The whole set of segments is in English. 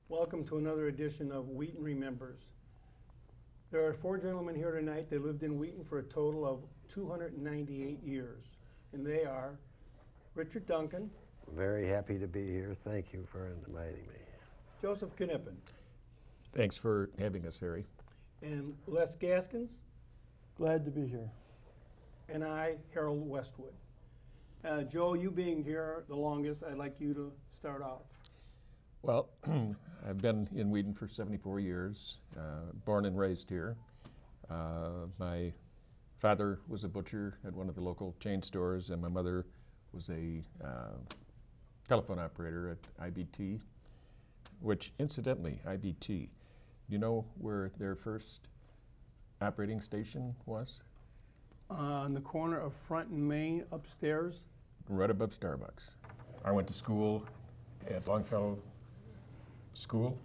Welcome to another edition of Wheaton Remembers. There are four gentlemen here tonight. They lived in Wheaton for a total of 298 years. And they are Richard Duncan. Very happy to be here. Thank you for inviting me. Joseph Knippen. Thanks for having us, Harry. And Les Gaskins. Glad to be here. And I, Harold Westwood. Joe, you being here the longest, I'd like you to start off. Well, I've been in Wheaton for 74 years, born and raised here. My father was a butcher at one of the local chain stores, and my mother was a telephone operator at IBT, which incidentally, IBT, do you know where their first operating station was? On the corner of Front and Main upstairs. Right above Starbucks. I went to school at Longfellow School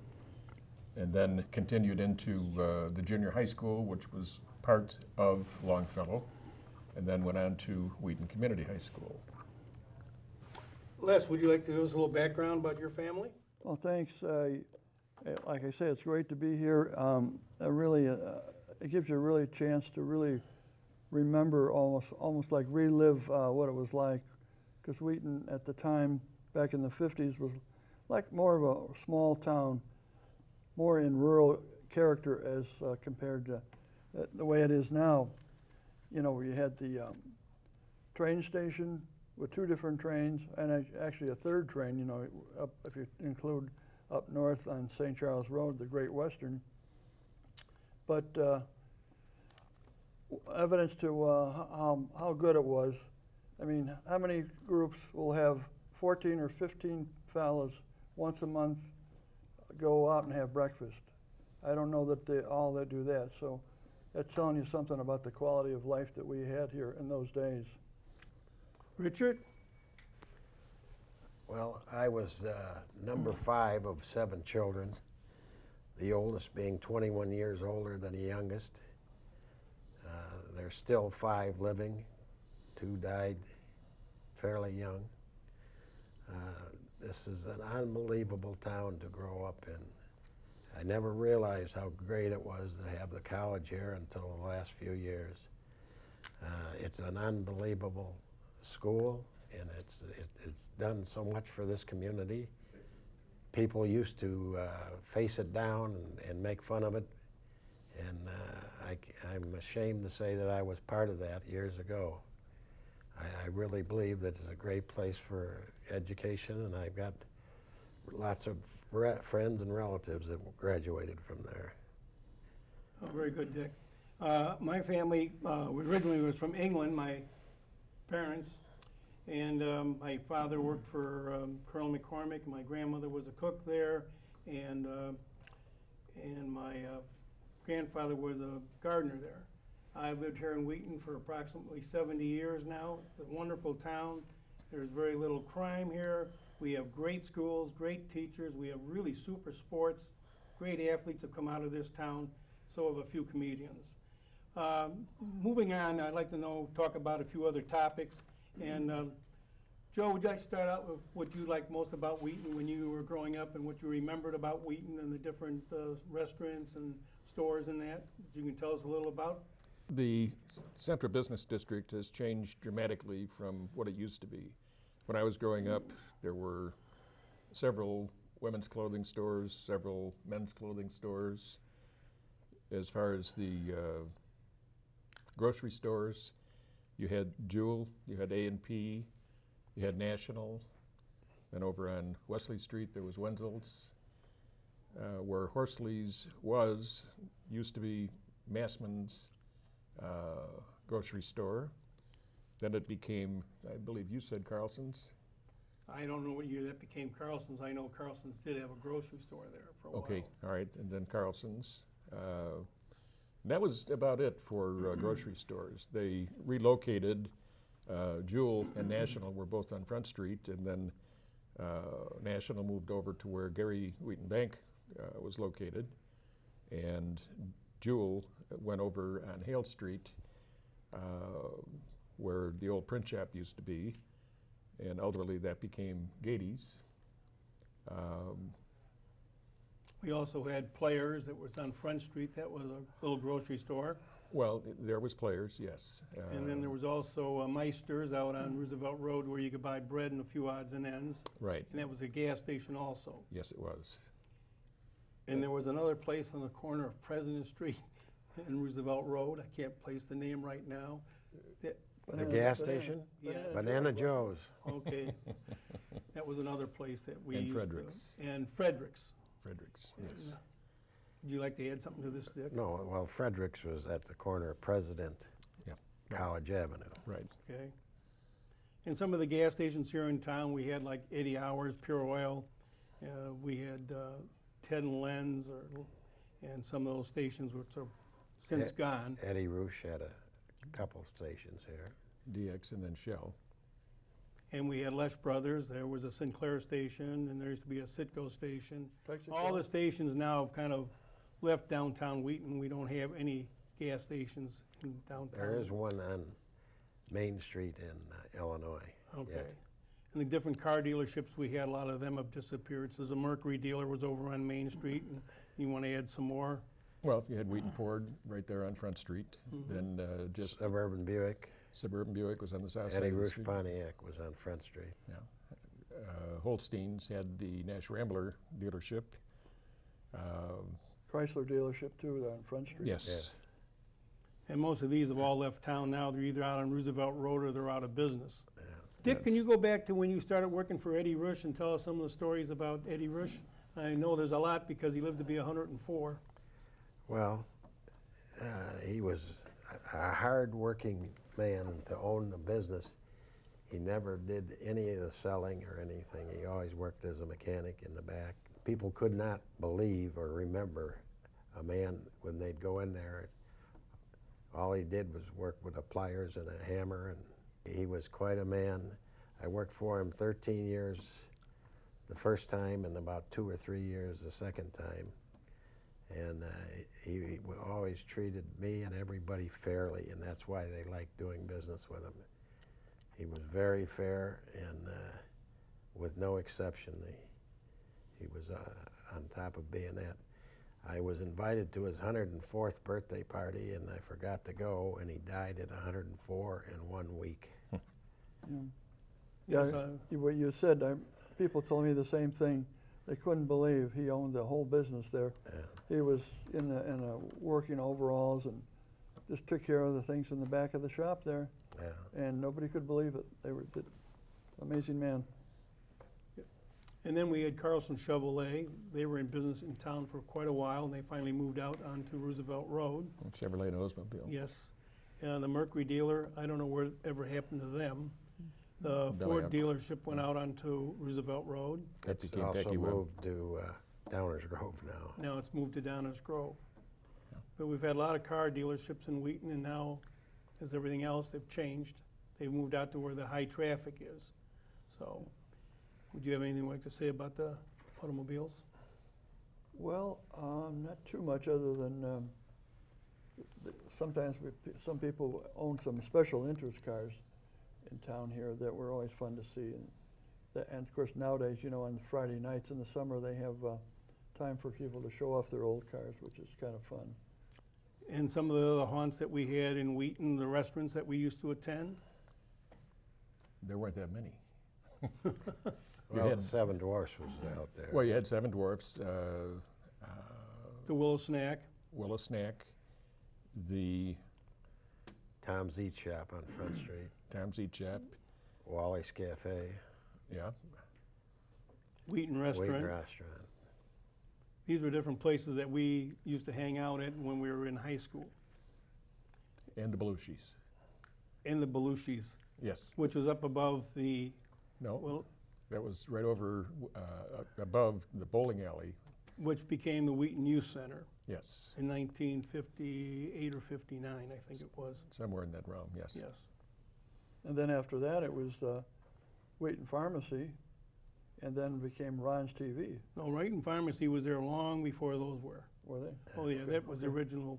and then continued into the junior high school, which was part of Longfellow, and then went on to Wheaton Community High School. Les, would you like to give us a little background about your family? Well, thanks. Like I say, it's great to be here. It gives you really a chance to really remember, almost like relive what it was like, because Wheaton at the time, back in the 50s, was like more of a small town, more in rural character as compared to the way it is now. You know, we had the train station with two different trains, and actually a third train, you know, if you include up north on St. Charles Road, the Great Western. But evidence to how good it was. I mean, how many groups will have 14 or 15 fellas once a month go out and have breakfast? I don't know that they all that do that. So that's telling you something about the quality of life that we had here in those days. Richard? Well, I was number 5 of 7 children, the oldest being 21 years older than the youngest. There's still 5 living. 2 died fairly young. This is an unbelievable town to grow up in. I never realized how great it was to have the college here until the last few years. It's an unbelievable school, and it's done so much for this community. People used to face it down and make fun of it, and I'm ashamed to say that I was part of that years ago. I really believe that it's a great place for education, and I've got lots of friends and relatives that graduated from there. Oh, very good, Dick. My family originally was from England, my parents, and my father worked for Colonel McCormick. My grandmother was a cook there, and my grandfather was a gardener there. I've lived here in Wheaton for approximately 70 years now. It's a wonderful town. There's very little crime here. We have great schools, great teachers. We have really super sports. Great athletes have come out of this town. So have a few comedians. Moving on, I'd like to talk about a few other topics. And Joe, would you like to start out with what you liked most about Wheaton when you were growing up, and what you remembered about Wheaton and the different restaurants and stores and that you can tell us a little about? The Central Business District has changed dramatically from what it used to be. When I was growing up, there were several women's clothing stores, several men's clothing stores. As far as the grocery stores, you had Jewel, you had A&P, you had National, and over on Wesley Street there was Wenzel's. Where Horsley's used to be Massman's grocery store. Then it became, I believe you said Carlson's. I don't know what year that became Carlson's. I know Carlson's did have a grocery store there for a while. Okay, all right, and then Carlson's. That was about it for grocery stores. They relocated. Jewel and National were both on Front Street, and then National moved over to where Gary Wheaton Bank was located, and Jewel went over on Hale Street where the old print shop used to be, and ultimately that became Gady's. We also had Players that was on Front Street. That was a little grocery store. Well, there was Players, yes. And then there was also Meister's out on Roosevelt Road where you could buy bread and a few odds and ends. Right, And that was a gas station also. yes, it was. And there was another place on the corner of President Street and Roosevelt Road. I can't place the name right now. That- The gas station? Yeah. Banana Joe's. Okay. That was another place that we And used Frederick's. to. And Frederick's. Frederick's, yes. Would you like to add something to this, Dick? No, well, Frederick's was at the corner of President, Yep. College Avenue. Right. Okay. And some of the gas stations here in town, we had like 80 Hours, Pure Oil. We had Ted and Len's, and some of those stations which are since gone. Eddie Roosh had a couple stations here. DX and then Shell. And we had Lesh Brothers. There was a Sinclair station, and there used to be a Citgo station. All the stations now have kind of left downtown Wheaton. We don't have any gas stations in downtown. There is one on Main Street in Illinois. Okay. yet. And the different car dealerships we had, a lot of them have disappeared. So the Mercury dealer was over on Main Street, and you want to add some more? Well, you had Wheaton Ford right there on Front Street. Then just Suburban Buick. Suburban Buick was on the south side Eddie of the Roosh street. Pontiac was on Front Street. Yeah. Holstein's had the Nash Rambler dealership. Chrysler dealership too, there on Front Street. Yes. Yes. And most of these have all left town now. They're either out on Roosevelt Road or they're out of business. Yeah. Dick, can you go back to when you started working for Eddie Rush and tell us some of the stories about Eddie Rush? I know there's a lot because he lived to be 104. Well, he was a hard-working man to own the business. He never did any of the selling or anything. He always worked as a mechanic in the back. People could not believe or remember a man when they'd go in there. All he did was work with the pliers and a hammer, and he was quite a man. I worked for him 13 years the first time and about 2 or 3 years the second time. And he always treated me and everybody fairly, and that's why they liked doing business with him. He was very fair, and with no exception, he was on top of being that. I was invited to his 104th birthday party, and I forgot to go, and he died at 104 in 1 week. Yeah, Yes, what you said, people told me the same thing. They couldn't believe he owned the whole business there. Yeah. He was in the working overalls and just took care of the things in the back of the shop there, Yeah. and nobody could believe it. They were amazing man. And then we had Carlson Chevrolet. They were in business in town for quite a while, and they finally moved out onto Roosevelt Road. Chevrolet and Oldsmobile. Yes. And the Mercury dealer, I don't know whatever happened to them. The Belly Ford up. dealership went out onto Roosevelt Road. That It's became also Becky Webb. moved to Downers Grove now. Now it's moved to Downers Grove. Yeah. But we've had a lot of car dealerships in Wheaton, and now, as everything else, they've changed. They've moved out to where the high traffic is. So, would you have anything you'd like to say about the automobiles? Well, not too much other than sometimes some people own some special interest cars in town here that were always fun to see. And of course, nowadays, you know, on Friday nights in the summer, they have time for people to show off their old cars, which is kind of fun. And some of the other haunts that we had in Wheaton, the restaurants that we used to attend? There weren't that many. Well, had- Seven Dwarfs was out there. Well, you had Seven Dwarfs, The Willow Snack. Willow Snack, the Tom's Eat Shop on Front Street, Tom's Eat Shop, Wally's Cafe, yeah. Wheaton Wheaton Restaurant. Restaurant. These were different places that we used to hang out at when we were in high school. And the Belushi's. And the Belushi's, Yes. which was up above the, No, well, that was right over, above the bowling alley. which became the Wheaton Youth Center Yes. in 1958 or 59, I think it was. Somewhere in that realm, yes. Yes. And then after that, it was Wheaton Pharmacy, and then became Ron's TV, No, Wrighton Pharmacy was there long before those were. were they? Oh, yeah, that was the original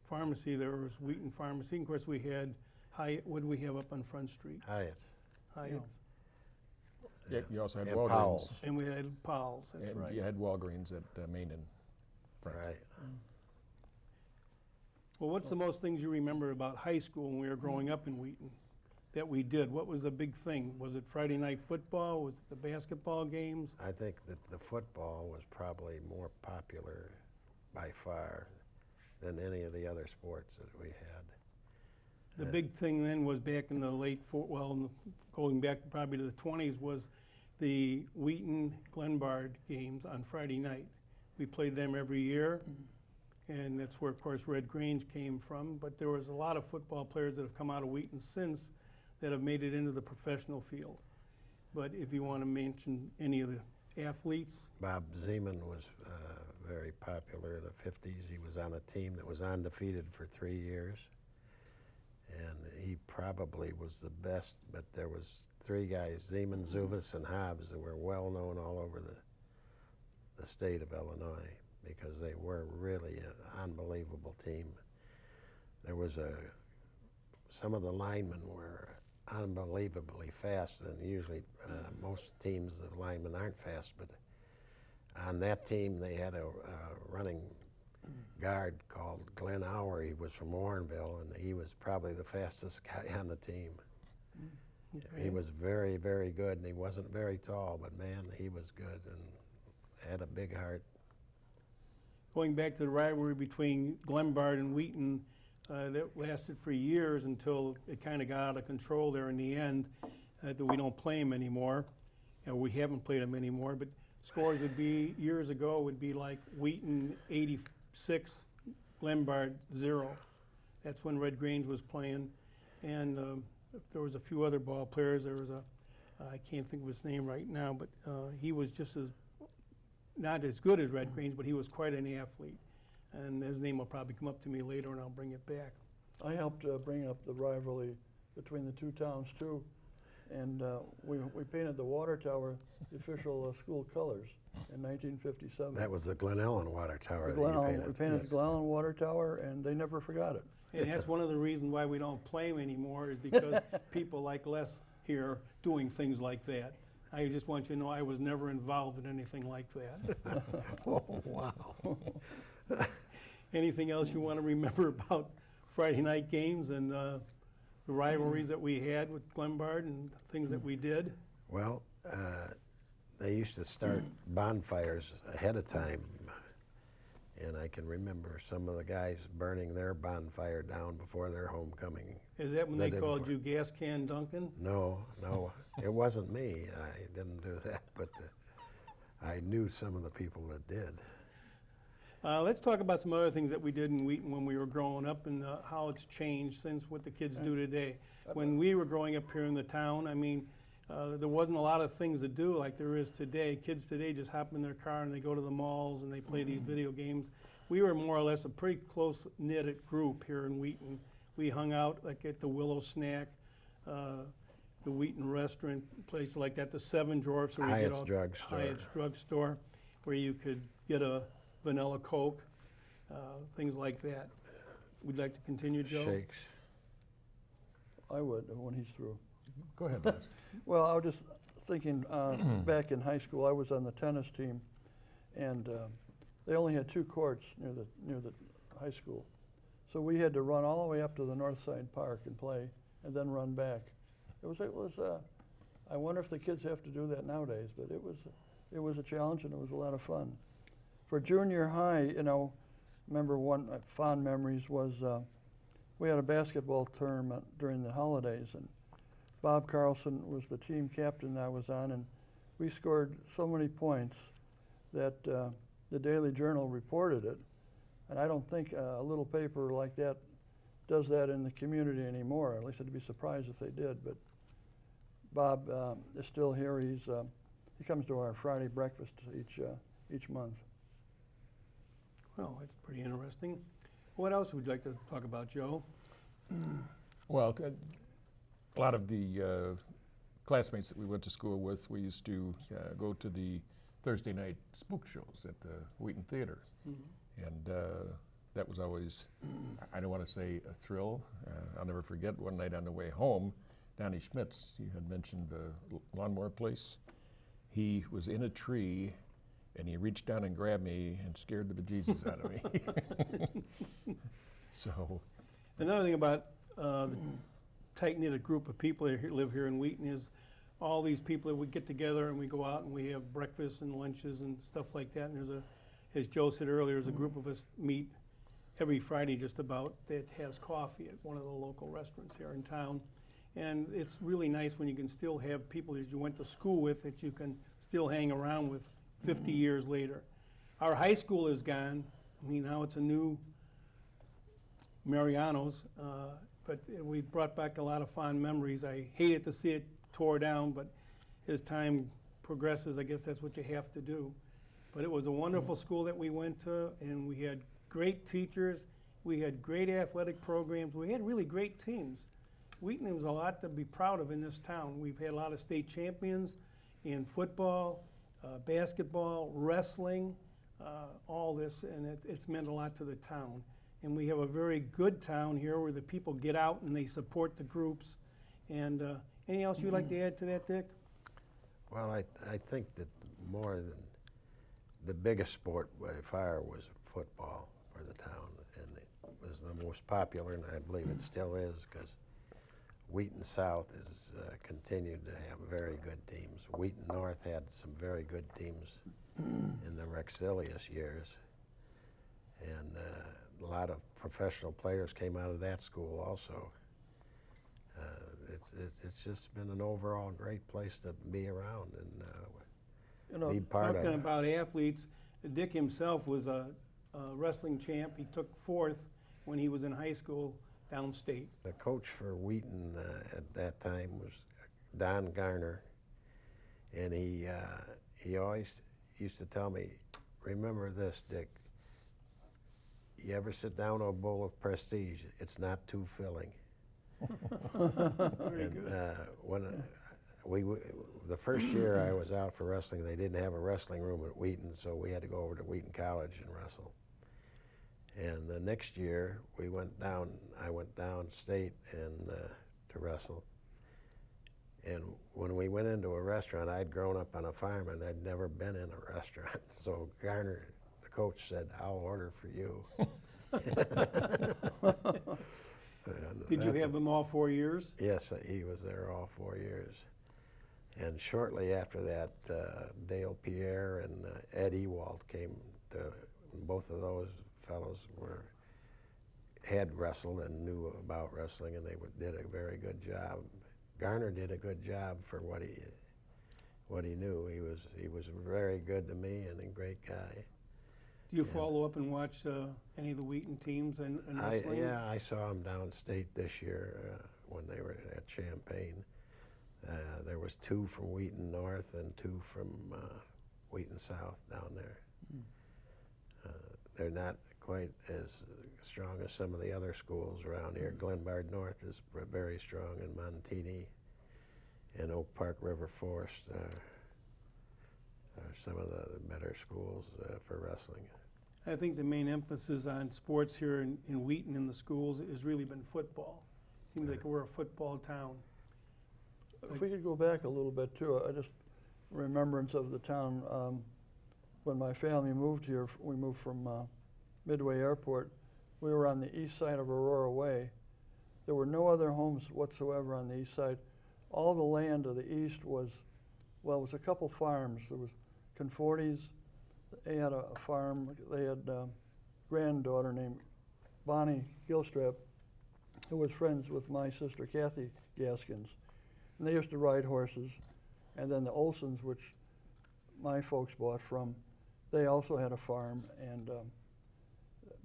pharmacy. There was Wheaton Pharmacy. Of course, we had Hyatt. What did we have up on Front Street? Hyatt. Hyatt's. Yeah, you also had And Walgreens. Powell's. And we had Powell's, that's And right. you had Walgreens at Main and Front. Right. Well, what's the most things you remember about high school when we were growing up in Wheaton that we did? What was the big thing? Was it Friday night football? Was it the basketball games? I think that the football was probably more popular by far than any of the other sports that we had. The big thing then was back in the going back probably to the 20s, was the Wheaton Glenbard games on Friday night. We played them every year, and that's where, of course, Red Grange came from. But there was a lot of football players that have come out of Wheaton since that have made it into the professional field. But if you want to mention any of the athletes, Bob Zeman was very popular in the 50s. He was on a team that was undefeated for 3 years. And he probably was the best, but there was 3 guys, Zeman, Zuvas, and Hobbs, that were well known all over the state of Illinois because they were really an unbelievable team. There was some of the linemen were unbelievably fast, and usually most teams, the linemen aren't fast, but on that team they had a running guard called Glenn Hour. He was from Warrenville, and he was probably the fastest guy on the team. okay. He was very, very good, and he wasn't very tall, but man, he was good and had a big heart. Going back to the rivalry between Glenbard and Wheaton, that lasted for years until it kind of got out of control there in the end, that we don't play them anymore. We haven't played them anymore, but scores would be, years ago, would be like Wheaton 86, Glenbard 0. That's when Red Grange was playing. And there was a few other ball players. There was I can't think of his name right now, but he was just not as good as Red Grange, but he was quite an athlete. And his name will probably come up to me later, and I'll bring it back. I helped bring up the rivalry between the two towns too, and we painted the water tower the official school colors in 1957. That was the Glen Ellen water tower The that you Glen Ellen- painted. We painted Yes. the Glen Ellen water tower, and they never forgot it. And that's one of the reasons why we don't play them anymore, is because people like Les here doing things like that. I just want you to know I was never involved in anything like that. Oh, wow. Anything else you want to remember about Friday night games and the rivalries that we had with Glenbard and things that we did? Well, they used to start bonfires ahead of time, and I can remember some of the guys burning their bonfire down before their homecoming. Is that when The they day called before. you Gas Can Duncan? No, it wasn't me. I didn't do that, but I knew some of the people that did. Let's talk about some other things that we did in Wheaton when we were growing up and how it's changed since what the kids do today. When we were growing up here in the town, I mean, there wasn't a lot of things to do like there is today. Kids today just hop in their car and they go to the malls and they play these video games. We were more or less a pretty close-knit group here in Wheaton. We hung out like at the Willow Snack, the Wheaton Restaurant, places like that, the Seven Dwarfs, where you get Hyatt's all Drugstore. Hyatt's Drugstore, where you could get a vanilla Coke, things like that. Would you like to continue, Joe? Shakes. I would when he's through. Go ahead, Les. Well, I was just thinking, back in high school, I was on the tennis team, and they only had 2 courts near the high school. So we had to run all the way up to the North Side Park and play, and then run back. It was I wonder if the kids have to do that nowadays, but it was a challenge, and it was a lot of fun. For junior high, remember one fond memories was we had a basketball tournament during the holidays, and Bob Carlson was the team captain I was on, and we scored so many points that the Daily Journal reported it. And I don't think a little paper like that does that in the community anymore. At least I'd be surprised if they did. But Bob is still here. He comes to our Friday breakfast each month. Well, that's pretty interesting. What else would you like to talk about, Joe? Well, a lot of the classmates that we went to school with, we used to go to the Thursday night spook shows at the Wheaton Theater. And that was always, I don't want to say a thrill. I'll never forget one night on the way home Donnie Schmitz, you had mentioned the lawnmower place. He was in a tree, and he reached down and grabbed me and scared the bejesus out of me. So, Another thing about the tight-knit group of people that live here in Wheaton is all these people that we get together and we go out and we have breakfasts and lunches and stuff like that. And there's a, as Joe said earlier, there's a group of us meet every Friday just about that has coffee at one of the local restaurants here in town. And it's really nice when you can still have people that you went to school with that you can still hang around with 50 years later. Our high school is gone. I mean, now it's a new Mariano's, but we brought back a lot of fond memories. I hated to see it tore down, but as time progresses, I guess that's what you have to do. But it was a wonderful school that we went to, and we had great teachers. We had great athletic programs. We had really great teams. Wheaton was a lot to be proud of in this town. We've had a lot of state champions in football, basketball, wrestling, all this, and it's meant a lot to the town. And we have a very good town here where the people get out and they support the groups. And anything else you'd like to add to that, Dick? Well, I think that more than the biggest sport by far was football for the town, and it was the most popular, and I believe it still is, because Wheaton South has continued to have very good teams. Wheaton North had some very good teams in the Rexilius years, and a lot of professional players came out of that school also. It's just been an overall great place to be around and be part of. Talking about athletes, Dick himself was a wrestling champ. He took 4th when he was in high school downstate. The coach for Wheaton at that time was Don Garner, and he always used to tell me, "Remember this, Dick. You ever sit down on a bowl of Prestige, it's not too filling." Very And good. when the first year I was out for wrestling, they didn't have a wrestling room at Wheaton, so we had to go over to Wheaton College and wrestle. And the next year I went down state and to wrestle. And when we went into a restaurant, I'd grown up on a farm and I'd never been in a restaurant. So Garner, the coach, said, "I'll order for you." Did you have them all 4 years? Yes, he was there all 4 years. And shortly after that, Dale Pierre and Ed Ewald came to, both of those fellows had wrestled and knew about wrestling, and they did a very good job. Garner did a good job for what he knew. He was very good to me and a great guy. Do you follow up and watch any of the Wheaton teams and wrestling? Yeah, I saw them downstate this year when they were at Champaign. There was 2 from Wheaton North and 2 from Wheaton South down there. They're not quite as strong as some of the other schools around here. Glenbard North is very strong, and Montini and Oak Park River Forest are some of the better schools for wrestling. I think the main emphasis on sports here in Wheaton in the schools has really been football. Seems like we're a football town. If we could go back a little bit too, I just remembrance of the town. When my family moved here, we moved from Midway Airport. We were on the east side of Aurora Way. There were no other homes whatsoever on the east side. All the land to the east was, well, it was a couple farms. There was Conforti's. They had a farm. They had a granddaughter named Bonnie Gilstrap, who was friends with my sister Kathy Gaskins. And they used to ride horses. And then the Olsons, which my folks bought from, they also had a farm. And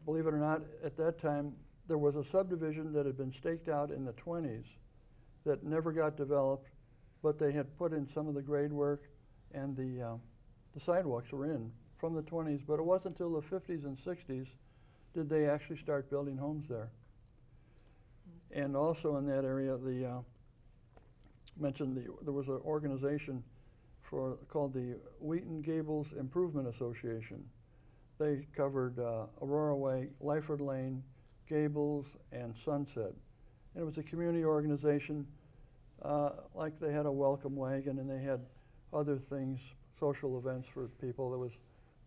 believe it or not, at that time, there was a subdivision that had been staked out in the 20s that never got developed, but they had put in some of the grade work, and the sidewalks were in from the 20s. But it wasn't until the 50s and 60s did they actually start building homes there. And also in that area, there was an organization called the Wheaton Gables Improvement Association. They covered Aurora Way, Lyford Lane, Gables, and Sunset. And it was a community organization like they had a welcome wagon and they had other things, social events for people. There was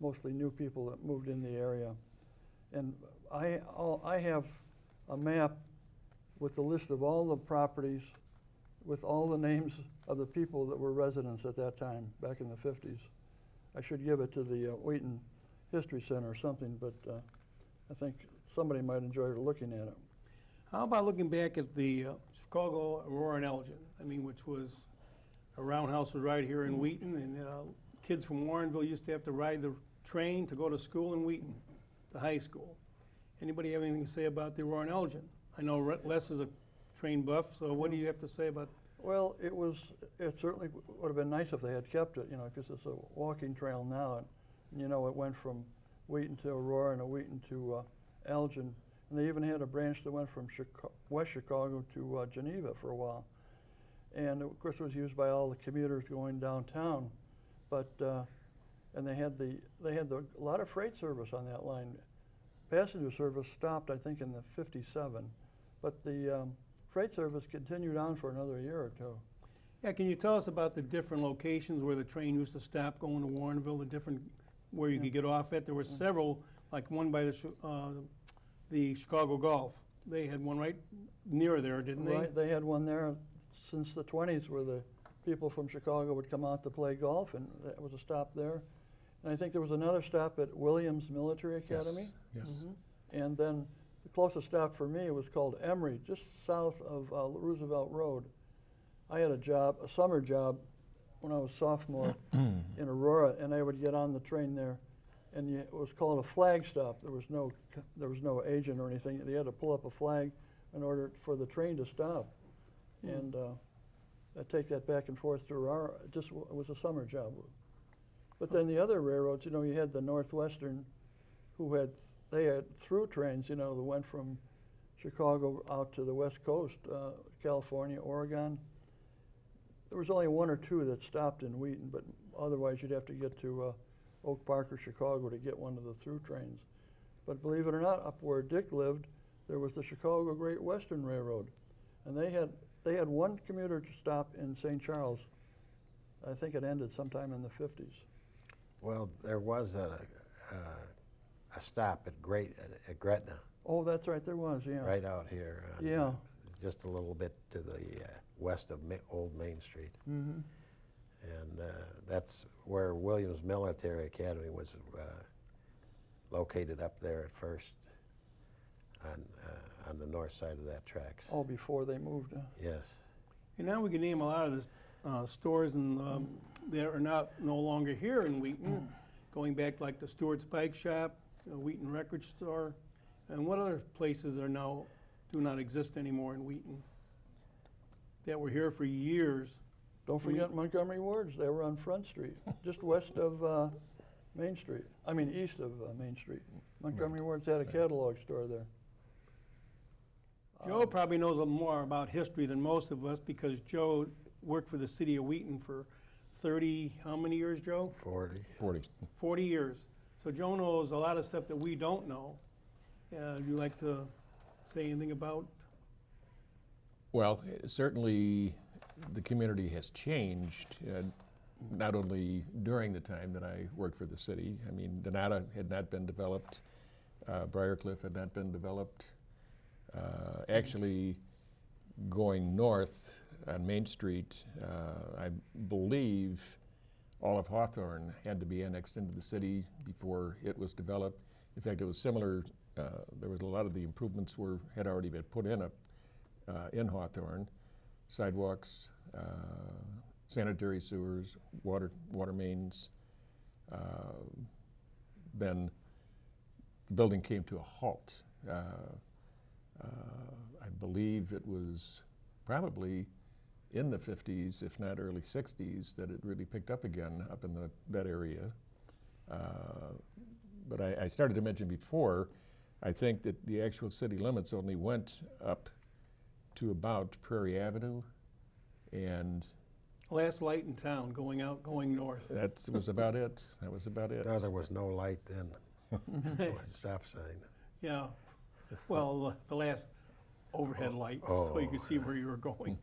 mostly new people that moved in the area. And I have a map with the list of all the properties with all the names of the people that were residents at that time, back in the 50s. I should give it to the Wheaton History Center or something, but I think somebody might enjoy looking at it. How about looking back at the Chicago, Aurora, and Elgin? I mean, which was, a roundhouse was right here in Wheaton, and kids from Warrenville used to have to ride the train to go to school in Wheaton, the high school. Anybody have anything to say about the Aurora and Elgin? I know Les is a train buff, so what do you have to say about? Well, it certainly would have been nice if they had kept it, you know, because it's a walking trail now. And, you know, it went from Wheaton to Aurora and Wheaton to Elgin. And they even had a branch that went from West Chicago to Geneva for a while. And of course it was used by all the commuters going downtown. But, and they had a lot of freight service on that line. Passenger service stopped, I think, in the 57. But the freight service continued on for another year or two. Yeah, can you tell us about the different locations where the train used to stop going to Warrenville, the different, where you could get off at? There were several, like one by the Chicago Golf. They had one right near there, didn't they? Right, they had one there since the 20s where the people from Chicago would come out to play golf, and that was a stop there. And I think there was another stop at Williams Military Academy. Yes. And then the closest stop for me was called Emory, just south of Roosevelt Road. I had a summer job, when I was sophomore in Aurora, and I would get on the train there, and it was called a flag stop. There was no agent or anything. You had to pull up a flag in order for the train to stop, and I'd take that back and forth to Aurora. It was a summer job. But then the other railroads, you know, you had the Northwestern, they had through trains, you know, that went from Chicago out to the West Coast, California, Oregon. There was only one or two that stopped in Wheaton, but otherwise you'd have to get to Oak Park or Chicago to get one of the through trains. But believe it or not, up where Dick lived, there was the Chicago Great Western Railroad, and they had one commuter stop in St. Charles. I think it ended sometime in the 50s. Well, there was a stop at Gretna. Oh, that's right, there was, yeah. Right out here. Yeah. Just a little bit to the west of Old Main Street. Mm-hmm. And that's where Williams Military Academy was located, up there at first on the north side of that tracks. Oh, before they moved. Yes. And now we can name a lot of the stores and that are no longer here in Wheaton, going back like the Stewart's Bike Shop, Wheaton Record Store, and what other places do not exist anymore in Wheaton that were here for years? Don't forget Montgomery Wards. They were on Front Street, just west of Main Street. I mean, east of Main Street. Montgomery Wards had a catalog store there. Joe probably knows a little more about history than most of us because Joe worked for the city of Wheaton for 30, how many years, Joe? 40. 40 years. So Joe knows a lot of stuff that we don't know. Would you like to say anything about? Well, certainly the community has changed, not only during the time that I worked for the city. I mean, Donata had not been developed. Briarcliff had not been developed. Actually, going north on Main Street, I believe all of Hawthorne had to be annexed into the city before it was developed. In fact, it was similar. There was a lot of the improvements had already been put in Hawthorne, sidewalks, sanitary sewers, water mains. Then the building came to a halt. I believe it was probably in the 50s, if not early 60s, that it really picked up again up in that area. But I started to mention before, I think that the actual city limits only went up to about Prairie Avenue, and Last light in town, going north. that was about it. That was about it. No, there was no light then. No stop sign. Yeah. Well, the last overhead light, so you could see where you were going.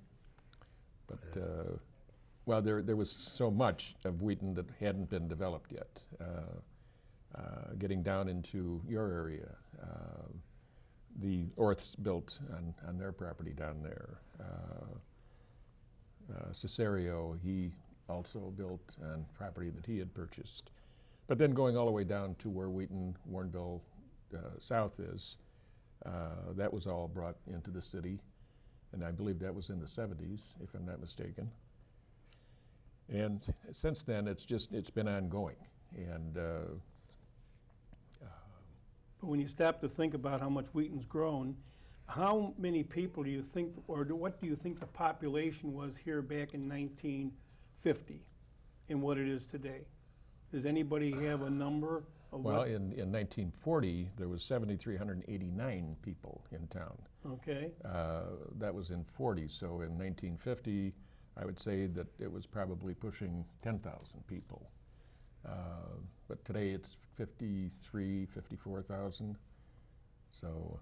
well, there was so much of Wheaton that hadn't been developed yet. Getting down into your area, the Orths built on their property down there. Cesario, he also built on property that he had purchased. But then going all the way down to where Wheaton, Warrenville South is, that was all brought into the city, and I believe that was in the 70s, if I'm not mistaken. And since then, it's been ongoing. And But when you stop to think about how much Wheaton's grown, how many people do you think, or what do you think the population was here back in 1950 and what it is today? Does anybody have a number of well, what? in 1940, there was 7,389 people in town. Okay, That was in 40, so in 1950, I would say that it was probably pushing 10,000 people. But today it's 53, 54,000. So,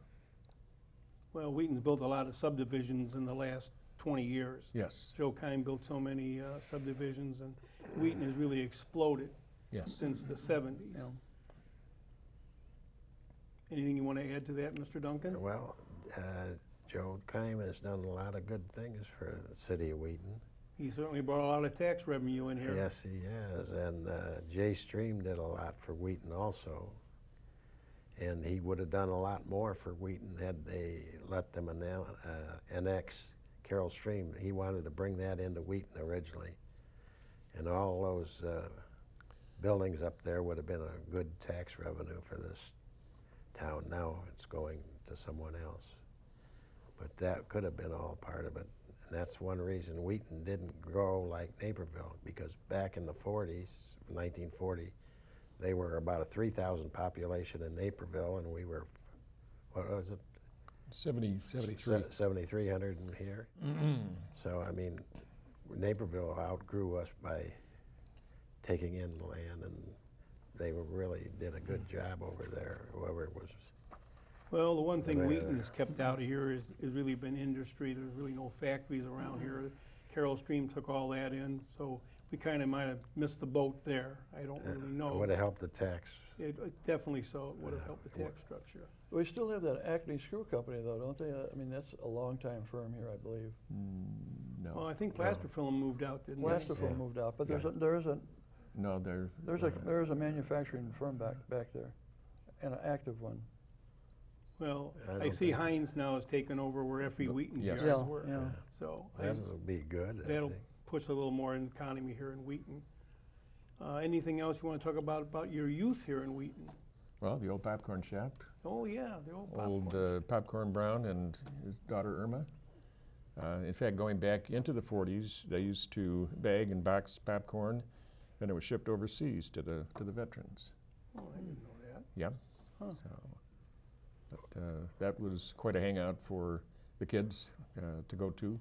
well, Wheaton's built a lot of subdivisions in the last 20 years. yes, Joe Kine built so many subdivisions, and Wheaton has really exploded yes. since the 70s. Yeah. Anything you want to add to that, Mr. Duncan? Well, Joe Kime has done a lot of good things for the city of Wheaton. He certainly brought a lot of tax revenue in here. Yes, he has. And Jay Stream did a lot for Wheaton also. And he would have done a lot more for Wheaton had they let them annex Carroll Stream. He wanted to bring that into Wheaton originally. And all those buildings up there would have been a good tax revenue for this town. Now it's going to someone else. But that could have been all part of it. And that's one reason Wheaton didn't grow like Naperville, because back in the 40s, 1940, they were about a 3,000 population in Naperville, and we were, what was it? 73. 7,300 in here. So, I mean, Naperville outgrew us by taking in the land, and they really did a good job over there, whoever it was. Well, the one thing Right. Wheaton has kept out of here is really been industry. There's really no factories around here. Carroll Stream took all that in, so we kind of might have missed the boat there. I don't really It know. would have helped the tax. It definitely so. It would have helped the tax structure. We still have that Acme Screw Company, though, don't they? I mean, that's a long-time firm here, I believe. No. Well, I think Plasterfilm moved out, didn't it? Plasterfilm Yeah. moved out, but Yeah. there is No, there. a manufacturing firm back there, and an active one. Well, I I don't see think- Heinz now has taken over where Effie Wheaton's Yes. yards Yeah, were. yeah. So That'll be good, I that'll think. push a little more in economy here in Wheaton. Anything else you want to talk about your youth here in Wheaton? Well, the old popcorn shop, Oh, yeah, the old old popcorn. Popcorn Brown and his daughter Irma. In fact, going back into the 40s, they used to bag and box popcorn, and it was shipped overseas to the veterans. Oh, I didn't know that. Yeah. Huh. So, but that was quite a hangout for the kids to go to.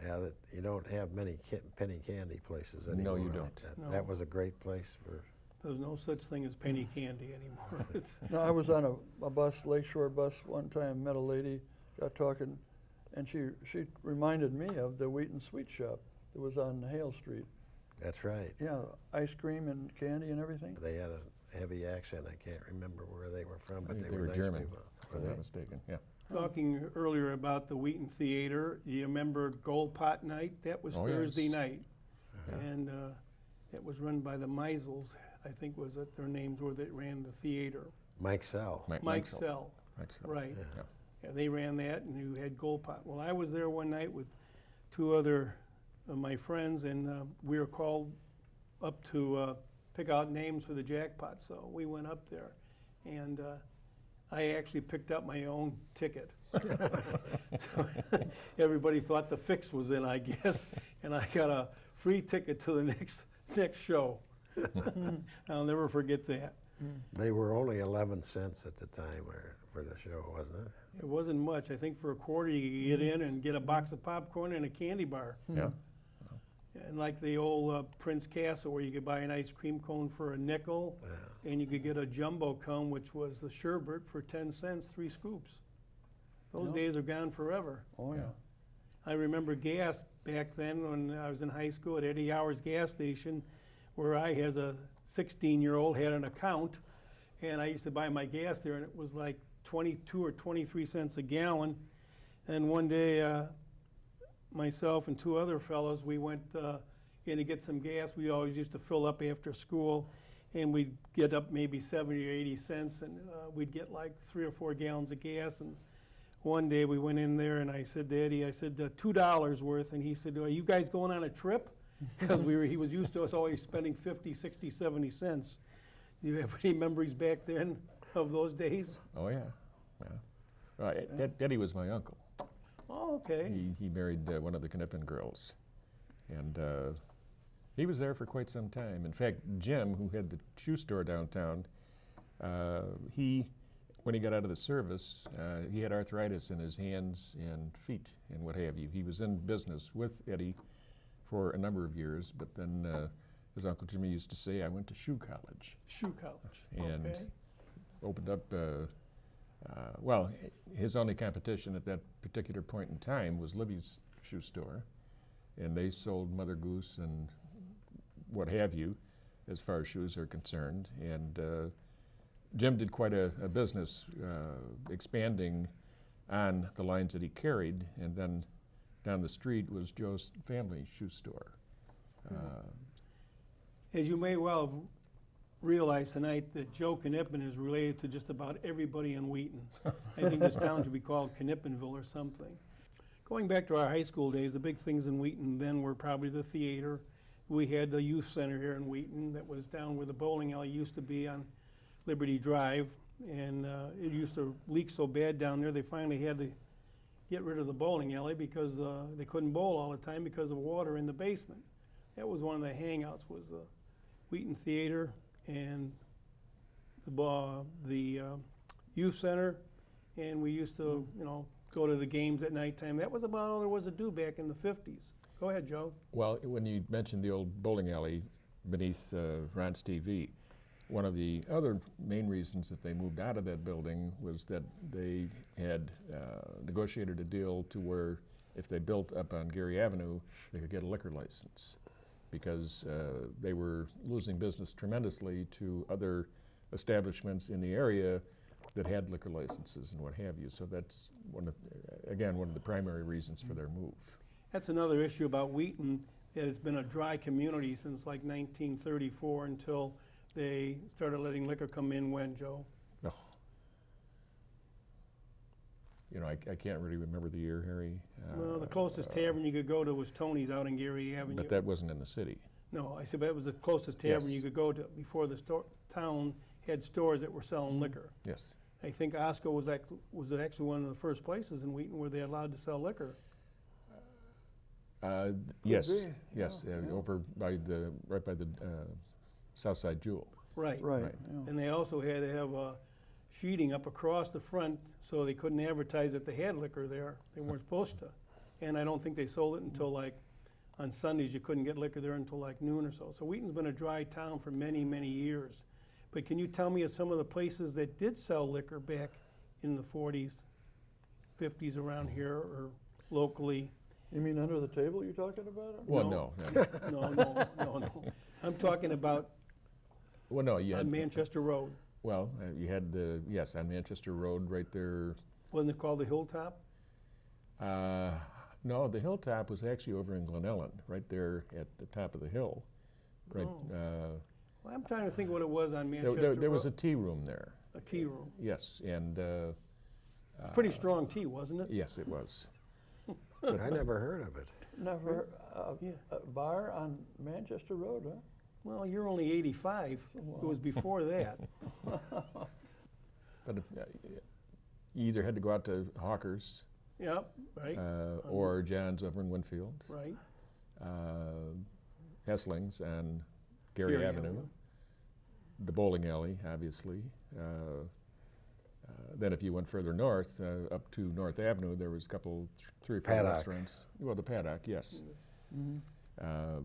Yeah, that you don't have many penny candy places No, anymore. you like don't. that. No. That was a great place for. There's no such thing as penny candy anymore. It's, No, I was on a bus, Lakeshore bus, one time, met a lady, got talking, and she reminded me of the Wheaton Sweet Shop that was on Hale Street. That's right. Yeah, ice cream and candy and everything. They had a heavy accent. I can't remember where they were from, I but think they were nice German, people. if Were I'm they? not mistaken. Yeah. talking earlier about the Wheaton Theater, you remember Gold Pot Night? That was Oh, Thursday yes. night. Yeah. And it was run by the Meisels, I think was it, their names were that ran the theater. Mike Sell. Mike Sell. Sell, Mike Sell. right. Yeah. Yeah. Yeah, they ran that, and you had Gold Pot. Well, I was there one night with two other of my friends, and we were called up to pick out names for the jackpot. So we went up there, and I actually picked up my own ticket. So everybody thought the fix was in, I guess, and I got a free ticket to the next show. I'll never forget that. They were only 11 cents at the time for the show, wasn't it? It wasn't much. I think for a quarter you could get in and get a box of popcorn and a candy bar. Yeah. And like the old Prince Castle, where you could buy an ice cream cone for a nickel, Yeah. and you could get a jumbo cone, which was the sherbet, for 10 cents, 3 scoops. Those No. days are gone forever. Oh, yeah. I remember gas back then when I was in high school at Eddie Hour's gas station, where I, as a 16-year-old, had an account, and I used to buy my gas there, and it was like 22 or 23 cents a gallon. And one day, myself and two other fellows, we went in to get some gas. We always used to fill up after school, and we'd get up maybe 70 or 80 cents, and we'd get like 3 or 4 gallons of gas. And one day we went in there, and I said to Eddie, I said, $2 worth. And he said, are you guys going on a trip? Because he was used to us always spending 50, 60, 70 cents. Do you have any memories back then of those days? Oh, yeah. Eddie was my uncle. Oh, okay. He married one of the Knippen girls. And he was there for quite some time. In fact, Jim, who had the shoe store downtown, when he got out of the service, he had arthritis in his hands and feet and what have you. He was in business with Eddie for a number of years, but then as Uncle Jimmy used to say, I went to shoe college. Shoe college. And okay. opened up, well, his only competition at that particular point in time was Libby's shoe store, and they sold Mother Goose and what have you as far as shoes are concerned. And Jim did quite a business expanding on the lines that he carried, and then down the street was Joe's family shoe store. As you may well have realized tonight, that Joe Knippen is related to just about everybody in Wheaton. I think this town should be called Knippenville or something. Going back to our high school days, the big things in Wheaton then were probably the theater. We had the youth center here in Wheaton that was down where the bowling alley used to be on Liberty Drive, and it used to leak so bad down there they finally had to get rid of the bowling alley because they couldn't bowl all the time because of water in the basement. That was one of the hangouts, was the Wheaton Theater and the youth center, and we used to, go to the games at nighttime. That was about all there was to do back in the 50s. Go ahead, Joe. Well, when you mentioned the old bowling alley beneath Ron's TV, one of the other main reasons that they moved out of that building was that they had negotiated a deal to where if they built up on Gary Avenue, they could get a liquor license, because they were losing business tremendously to other establishments in the area that had liquor licenses and what have you. So that's one of the primary reasons for their move. That's another issue about Wheaton, that it's been a dry community since like 1934 until they started letting liquor come in. When, Joe? Oh. I can't really remember the year, Harry. Well, the closest tavern you could go to was Tony's out on Gary Avenue. But that wasn't in the city. No, I said, but it was the closest tavern Yes. you could go to before the town had stores that were selling liquor. Yes. I think Osco was actually one of the first places in Wheaton where they're allowed to sell liquor. Yes, be. yes, Yeah. over by right by the Southside Jewel. Right. Right. Right. Yeah. And they also had to have sheeting up across the front so they couldn't advertise that they had liquor there. They weren't supposed to. And I don't think they sold it until like on Sundays. You couldn't get liquor there until like noon or so. So Wheaton's been a dry town for many, many years. But can you tell me of some of the places that did sell liquor back in the 40s, 50s around here or locally? You mean under the table you're talking about? Well, No. No. I'm talking about Well, no, you on had, Manchester Road. well, you had on Manchester Road right there. Wasn't it called the Hilltop? No, the Hilltop was actually over in Glen Ellen, right there at the top of the hill. Right. Oh. Well, I'm trying to think what it was on Manchester Road. There was a tea room there. A tea room. Yes, and Pretty strong tea, wasn't it? yes, it was. I never heard of it. Never Yeah. a bar on Manchester Road, huh? Well, you're only 85. It was before that. But you either had to go out to Hawkers Yep, right, or John's over in Winfield, right. Hesling's on Gary Avenue, the bowling alley, obviously. Then if you went further north, up to North Avenue, there was a couple, 3 or 4 Paddock. restaurants. Well, the Paddock, yes. Mm-hmm.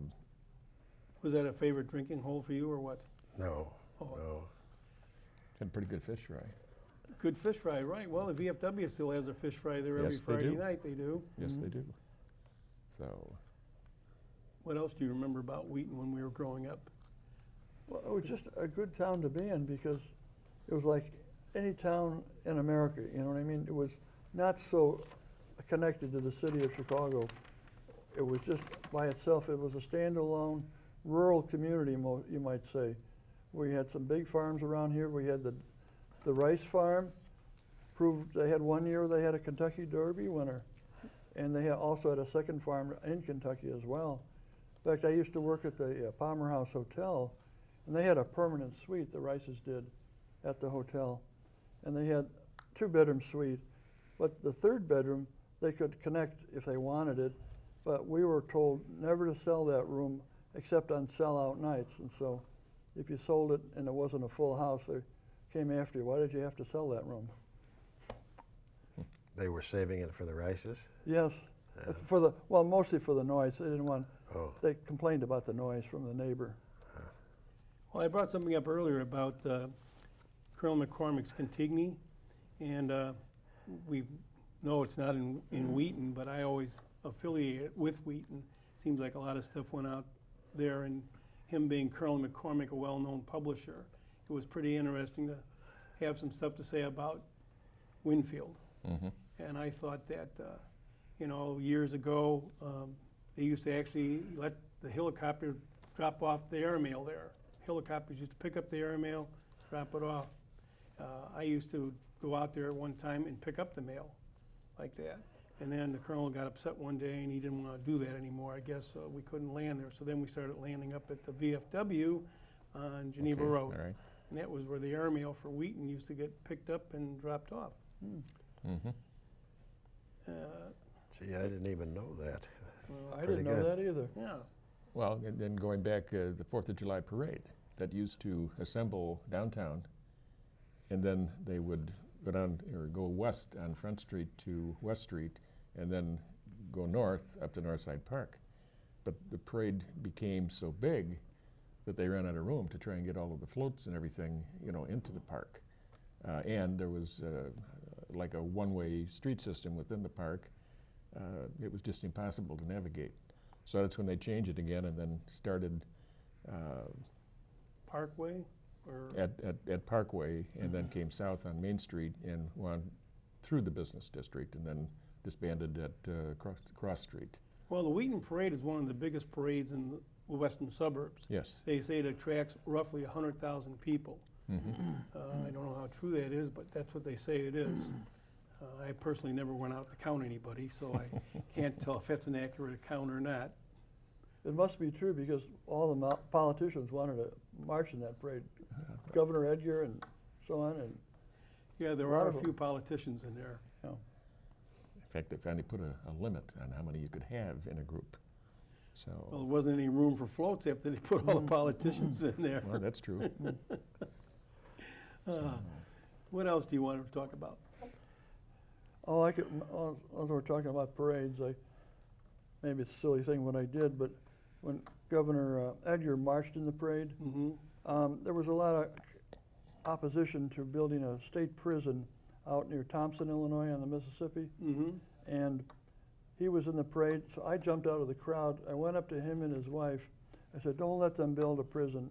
Was that a favorite drinking hole for you or what? No, Oh. no. Had pretty good fish fry. Good fish fry, right. Well, the VFW still has a fish fry there every Yes, they Friday do. night, they do. Yes, they do. So, What else do you remember about Wheaton when we were growing up? Well, it was just a good town to be in because it was like any town in America, you know what I mean? It was not so connected to the city of Chicago. It was just by itself. It was a standalone rural community, you might say. We had some big farms around here. We had the rice farm. Proved they had one year they had a Kentucky Derby winner, and they also had a second farm in Kentucky as well. In fact, I used to work at the Palmer House Hotel, and they had a permanent suite, the Rices did, at the hotel. And they had 2-bedroom suite, but the 3rd bedroom, they could connect if they wanted it, but we were told never to sell that room except on sell-out nights. And so if you sold it and it wasn't a full house, they came after you. Why did you have to sell that room? They were saving it for the Rices? Yes, well, mostly for the noise. They didn't want, Oh, they complained about the noise from the neighbor. Well, I brought something up earlier about Colonel McCormick's Contigny, and we know it's not in Wheaton, but I always affiliate it with Wheaton. Seems like a lot of stuff went out there, and him being Colonel McCormick, a well-known publisher, it was pretty interesting to have some stuff to say about Winfield. And I thought that, you know, years ago, they used to actually let the helicopter drop off the airmail there. Helicopters used to pick up the airmail, drop it off. I used to go out there at one time and pick up the mail like that. And then the colonel got upset one day and he didn't want to do that anymore, I guess, so we couldn't land there. So then we started landing up at the VFW on Geneva okay, Road. all right. And that was where the airmail for Wheaton used to get picked up and dropped off. see, I didn't even know that. Well, I Pretty didn't know good. that either. yeah. Well, and then going back, the 4th of July parade that used to assemble downtown, and then they would go down or go west on Front Street to West Street, and then go north up to Northside Park. But the parade became so big that they ran out of room to try and get all of the floats and everything, you know, into the park. And there was like a one-way street system within the park. It was just impossible to navigate. So that's when they changed it again and then started Parkway or at Parkway and then came south on Main Street and went through the business district and then disbanded at Cross Street. well, the Wheaton Parade is one of the biggest parades in the western suburbs. Yes. They say it attracts roughly 100,000 people. I don't know how true that is, but that's what they say it is. I personally never went out to count anybody, so I can't tell if that's an accurate account or not. It must be true because all the politicians wanted to march in that parade. Governor Edgar and so on. And Yeah, there A lot are of a them. few politicians in there. you know, In fact, they finally put a limit on how many you could have in a group. So, Well, there wasn't any room for floats after they put all the politicians in there. well, that's true. What else do you want to talk about? oh, I could. As we're talking about parades, maybe it's a silly thing what I did, but when Governor Edgar marched in the parade, there was a lot of opposition to building a state prison out near Thompson, Illinois, on the Mississippi. And he was in the parade, so I jumped out of the crowd. I went up to him and his wife. I said, "Don't let them build a prison."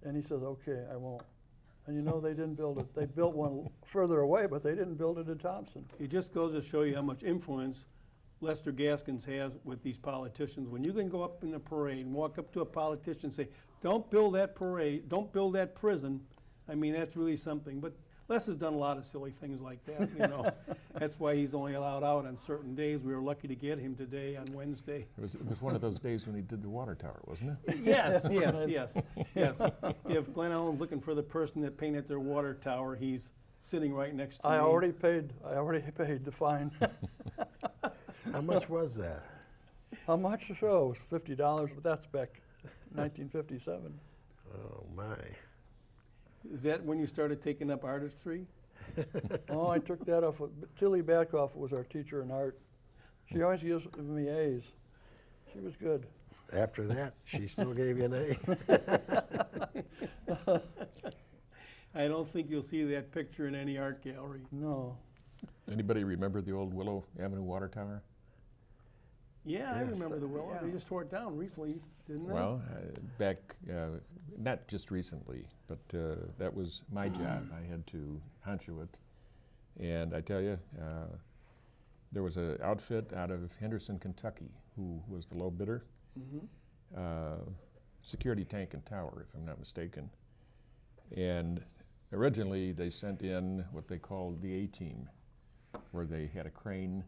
And he says, "Okay, I won't." And you know, they didn't build it. They built one further away, but they didn't build it in Thompson. It just goes to show you how much influence Lester Gaskins has with these politicians. When you can go up in the parade and walk up to a politician and say, "Don't build that parade, don't build that prison," I mean, that's really something. But Les has done a lot of silly things like that, you know. That's why he's only allowed out on certain days. We were lucky to get him today on Wednesday. It was one of those days when he did the water tower, wasn't it? Yes. If Glen Ellen's looking for the person that painted their water tower, he's sitting right next to me. I already paid the fine. How much was that? How much the show? It was $50, but that's back 1957. Oh, my. Is that when you started taking up artistry? Oh, I took that off. Tilly Batkoff was our teacher in art. She always gives me A's. She was good. After that, she still gave you an A? I don't think you'll see that picture in any art gallery. No. Anybody remember the old Willow Avenue water tower? Yeah, I Yes. remember the Willow. They Yeah. just tore it down recently, didn't they? Well, back, not just recently, but that was my job. I had to honcho it. And I tell you, there was an outfit out of Henderson, Kentucky, who was the low bidder. Security tank and tower, if I'm not mistaken. And originally they sent in what they called the A-team, where they had a crane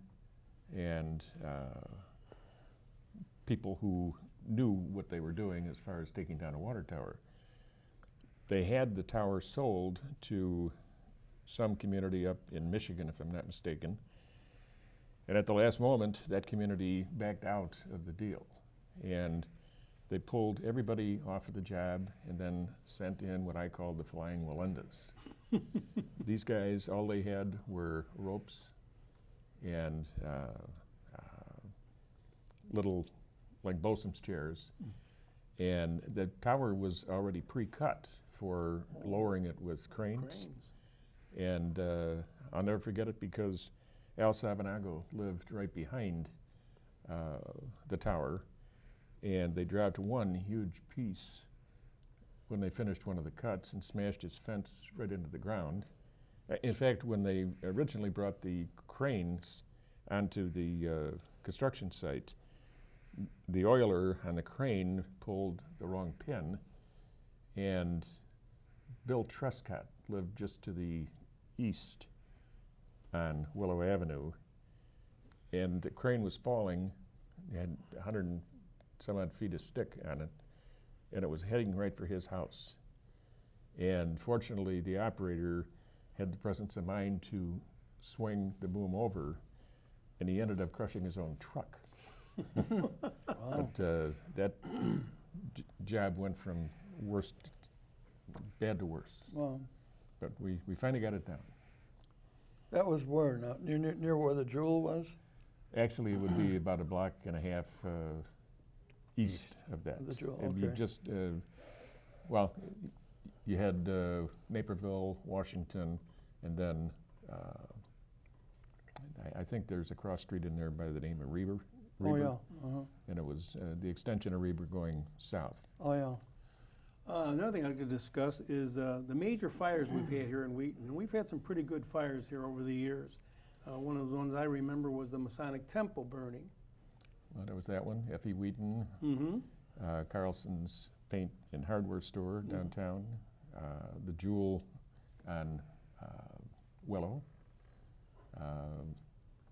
and people who knew what they were doing as far as taking down a water tower. They had the tower sold to some community up in Michigan, if I'm not mistaken. And at the last moment, that community backed out of the deal. And they pulled everybody off of the job and then sent in what I called the flying Walendas. These guys, all they had were ropes and little, like bosun's chairs. And the tower was already pre-cut for lowering it with cranes. And I'll never forget it because Al Savanago lived right behind the tower, and they dropped one huge piece when they finished one of the cuts and smashed his fence right into the ground. In fact, when they originally brought the cranes onto the construction site, the oiler on the crane pulled the wrong pin, and Bill Trescott lived just to the east on Willow Avenue, and the crane was falling. It had 100 and some odd feet of stick on it, and it was heading right for his house. And fortunately, the operator had the presence of mind to swing the boom over, and he ended up crushing his own truck. But that job went from bad to worse. Wow. But we finally got it down. That was where, now, near where the Jewel was? Actually, it would be about a block and a half east of that. The Jewel, It'd be okay. just, well, you had Naperville, Washington, and then I think there's a cross street in there by the name of Reber. Oh, yeah. And it was the extension of Reber going south. Oh, yeah. Another thing I could discuss is the major fires we've had here in Wheaton. And we've had some pretty good fires here over the years. One of the ones I remember was the Masonic Temple burning. Well, there was that one, F.E. Wheaton, Carlson's Paint and Hardware Store downtown, the Jewel on Willow.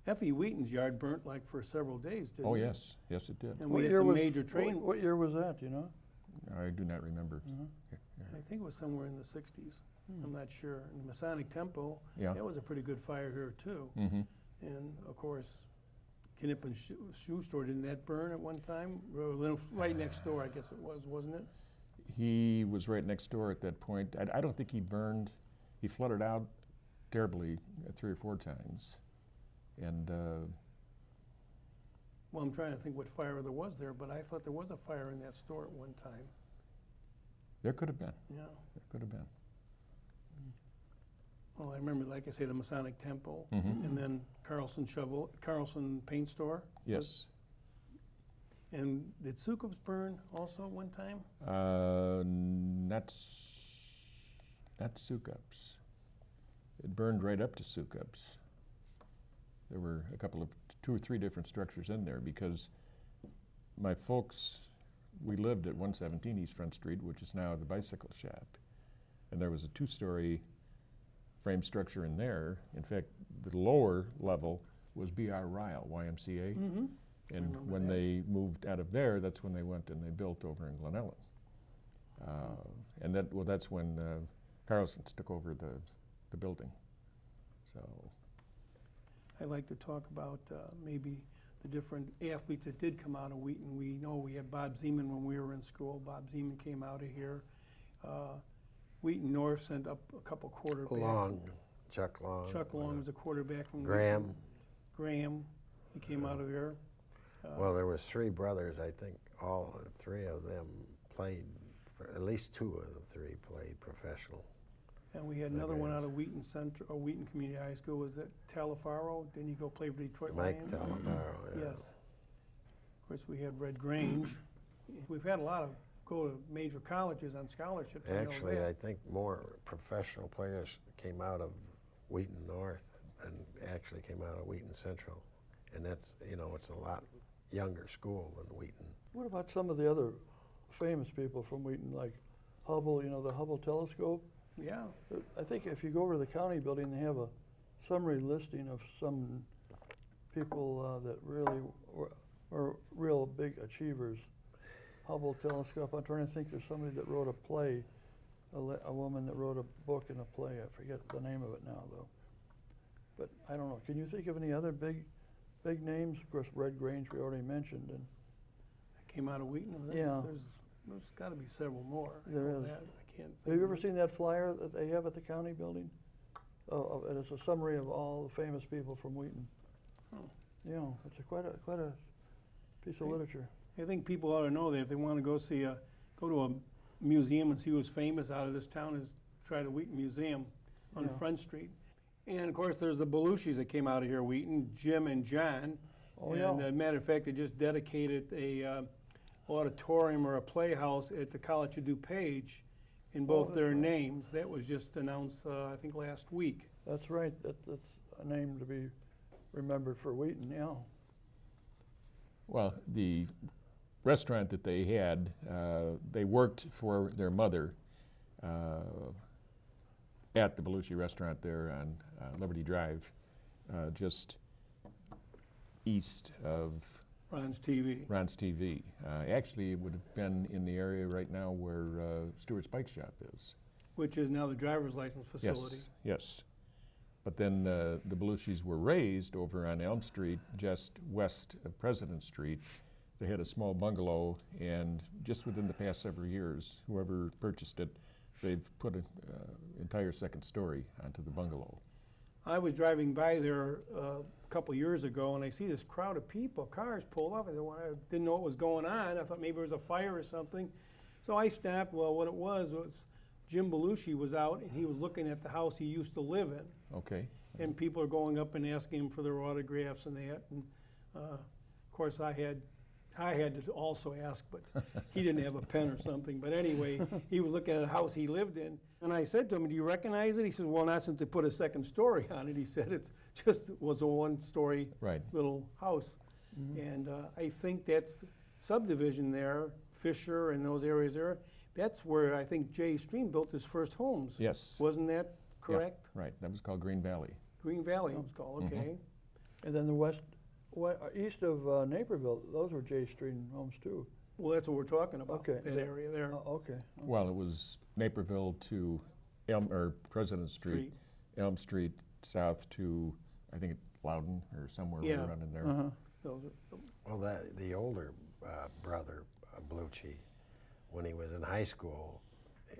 F.E. Wheaton's yard burnt like for several days, didn't it? Oh, yes. Yes, it did. And we had some major train. What year was that, do you know? I do not remember. I think it was somewhere in the 60s. I'm not sure. And the Masonic Temple, Yeah. that was a pretty good fire here, too. Mm-hmm. And, of course, Knippen shoe store, didn't that burn at one time? Right next door, I guess it was, wasn't it? He was right next door at that point. I don't think he burned. He flooded out terribly 3 or 4 times. And Well, I'm trying to think what fire there was there, but I thought there was a fire in that store at one time. there could have been. Yeah. There could have been. Well, I remember, like I say, the Masonic Temple, Mhm. and then Carlson Paint Store. Yes. And did Sukup's burn also at one time? Not Sukup's. It burned right up to Sukup's. There were a couple of 2 or 3 different structures in there because my folks, we lived at 117 East Front Street, which is now the bicycle shop. And there was a 2-story frame structure in there. In fact, the lower level was B.R. Ryle, YMCA. Mm-hmm. And remember when that. they moved out of there, that's when they went and they built over in Glen Ellen. And that's when Carlson's took over the building. So, I'd like to talk about maybe the different athletes that did come out of Wheaton. We know we had Bob Zeman when we were in school. Bob Zeman came out of here. Wheaton North sent up a couple quarterbacks. Chuck Long. Chuck Long was a quarterback from Graham. Wheaton. Graham, he came out of here. Well, there was 3 brothers, I think. All 3 of them played, at least 2 of the 3 played professional. And we had another one out of Wheaton Central, or Wheaton Community High School. Was that Talifaro? Didn't he go play for Detroit Mike Lions? Talavaro, yeah. Yes. course, we had Red Grange. We've had a lot of go to major colleges on scholarships. I know Actually, that. I think more professional players came out of Wheaton North than actually came out of Wheaton Central. And that's, you know, it's a lot younger school than Wheaton. What about some of the other famous people from Wheaton, like Hubble, you know, the Hubble telescope? Yeah. I think if you go over to the county building, they have a summary listing of some people that really were real big achievers. Hubble telescope, I'm trying to think, there's somebody that wrote a play, a woman that wrote a book and a play. I forget the name of it now, though. But I don't know. Can you think of any other big names? Of course, Red Grange we already mentioned. And Came out of Wheaton. Yeah. There's got to be several more. I There know is. that. I can't think have you of ever it. seen that flyer that they have at the county building? Oh, and it's a summary of all the famous people from Wheaton. Oh. Yeah, it's quite a piece of Right. literature. I think people ought to know that if they want to go to a museum and see who's famous out of this town, is try the Wheaton Museum on Yeah. Front Street. And of course, there's the Belushis that came out of here, Wheaton, Jim and John. Oh, and yeah. as a matter of fact, they just dedicated a auditorium or a playhouse at the College of DuPage in both that's their right. names. That was just announced, I think, last week. That's right. That's a name to be remembered for Wheaton, yeah. Well, the restaurant that they had, they worked for their mother at the Belushi restaurant there on Liberty Drive, just east of Ron's TV. Ron's TV. Actually, it would have been in the area right now where Stewart's Bike Shop is. Which is now the driver's license facility. Yes, yes. But then the Belushis were raised over on Elm Street, just west of President Street. They had a small bungalow, and just within the past several years, whoever purchased it, they've put an entire second story onto the bungalow. I was driving by there a couple years ago, and I see this crowd of people, cars pulled up. I didn't know what was going on. I thought maybe it was a fire or something. So I stopped. Well, what it was Jim Belushi was out, and he was looking at the house he used to live in. Okay. And people are going up and asking him for their autographs and that. And of course, I had to also ask, but he didn't have a pen or something. But anyway, he was looking at a house he lived in. And I said to him, "Do you recognize it?" He said, "Well, not since they put a second story on it." He said it was a one-story Right. little house. And I think that's subdivision there, Fisher and those areas there. That's where I think Jay Stream built his first homes. Yes. Wasn't that correct? Yeah, right. That was called Green Valley. Green Valley it was called, okay. And then the east of Naperville, those were J Street homes too. Well, that's what we're talking about, Okay. that area there. Okay. Well, it was Naperville to President Street, Elm Street south to, I think, Loudon or somewhere Yeah. right in there. Those are- Well, the older brother, Belushi, when he was in high school,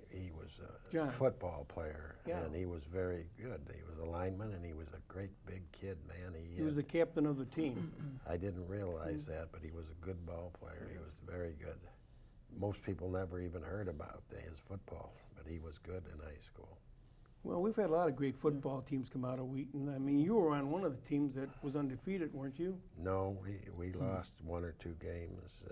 he was a John. football player, Yeah. and he was very good. He was a lineman, and he was a great big kid, man. He was the captain of the team. I didn't realize that, but he was a good ball player. He was very good. Most people never even heard about his football, but he was good in high school. Well, we've had a lot of great football teams come out of Wheaton. I mean, you were on one of the teams that was undefeated, weren't you? No, we lost one or two games.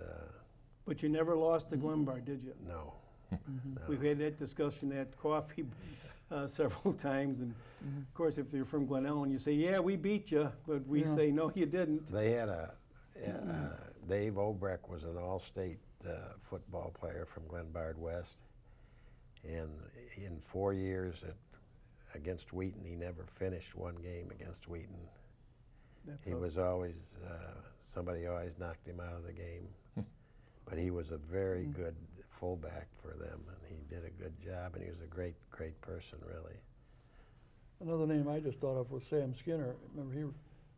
But you never lost to Glenbard, did you? No. No. We've had that discussion at coffee several times, and of course, if you're from Glen Ellen, you say, "Yeah, we beat you," but we Yeah. say, "No, you didn't." They had Dave Obrecht was an all-state football player from Glenbard West, and in 4 years against Wheaton, he never finished one game against Wheaton. That's He a- was always, somebody always knocked him out of the game. But he was a very good fullback for them, and he did a good job, and he was a great, great person, really. Another name I just thought of was Sam Skinner. Remember, he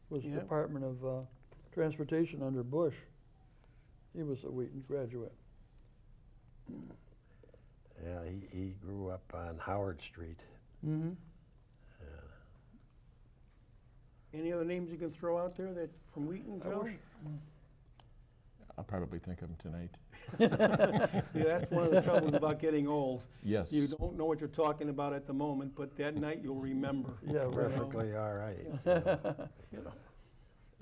was Yeah. Department of Transportation under Bush. He was a Wheaton graduate. Yeah, he grew up on Howard Street. Mm-hmm. Any other names you can throw out there that from Wheaton, Joe? I'll probably think of them tonight. Yeah, that's one of the troubles about getting old. Yes. You don't know what you're talking about at the moment, but that night you'll remember. Yeah, right. Perfectly all right. You know.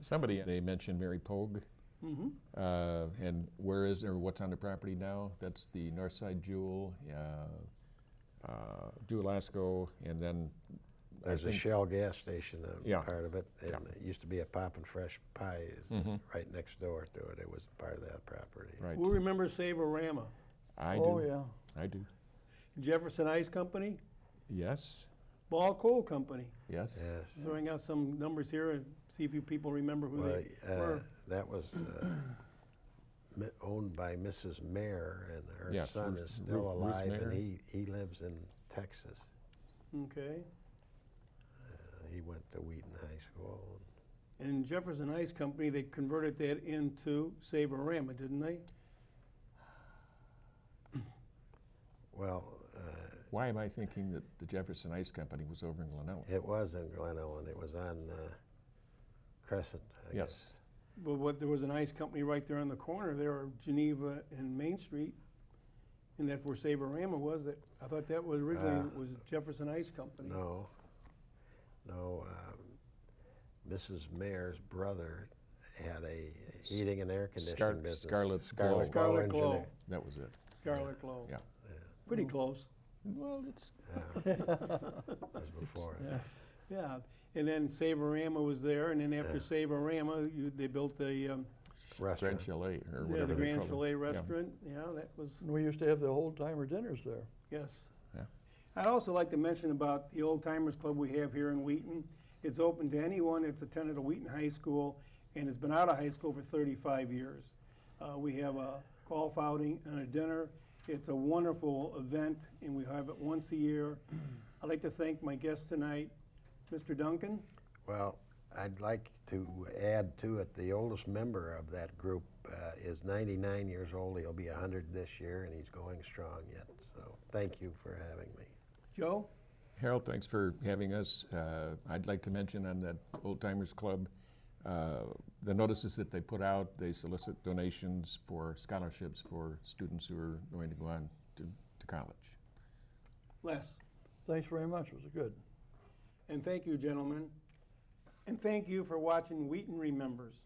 Somebody, they mentioned Mary Pogue. Mm-hmm. And where is, or what's on the property now? That's the Northside Jewel, Jewel Asco, and then I There's a think- Shell gas station, Yeah. part of it, and Yeah. it used to be a Poppin' Fresh Pies Mhm. right next door to it. It was part of that property. Right. Who remembers Savorama? I Oh, do. yeah. I do. Jefferson Ice Company, Yes. Ball Coal Company. Yes. Yes. Throwing out some numbers here and see if you people remember who Well, they were. that was owned by Mrs. Mayer, and her Yes, son Ruth- is still Ruth alive, Mayer. and he lives in Texas. Okay. He went to Wheaton High School. And Jefferson Ice Company, they converted that into Savorama, didn't they? Well, Why am I thinking that the Jefferson Ice Company was over in Glenelg? it was in Glen Ellen. It was on Crescent, I guess. Yes. But there was an ice company right there on the corner there of Geneva and Main Street. And that's where Savorama was. That I thought that was originally was Jefferson Ice Company. No. Mrs. Mayer's brother had a heating and air conditioning business. Scarlet Glow. Scarlet Glow. Engineer. That was it. Scarlet Glow. Yeah. Pretty close. Well, it's That was before. Yeah. Yeah. And then Savorama was there, and then after Yeah. Savorama, they built the Restaurant. Grand Chalet or yeah, whatever the they Grand call it. Chalet Yeah. restaurant. Yeah, that was And we used to have the old-timer dinners there. yes. Yeah. I'd also like to mention about the Old Timers Club we have here in Wheaton. It's open to anyone that's attended a Wheaton High School and has been out of high school for 35 years. We have a golf outing and a dinner. It's a wonderful event, and we have it once a year. I'd like to thank my guest tonight, Mr. Duncan. Well, I'd like to add to it, the oldest member of that group is 99 years old. He'll be 100 this year, and he's going strong yet. So thank you for having me. Joe? Harold, thanks for having us. I'd like to mention on that Old Timers Club, the notices that they put out, they solicit donations for scholarships for students who are going to go on to college. Les? Thanks very much. It was good. And thank you, gentlemen. And thank you for watching Wheaton Remembers.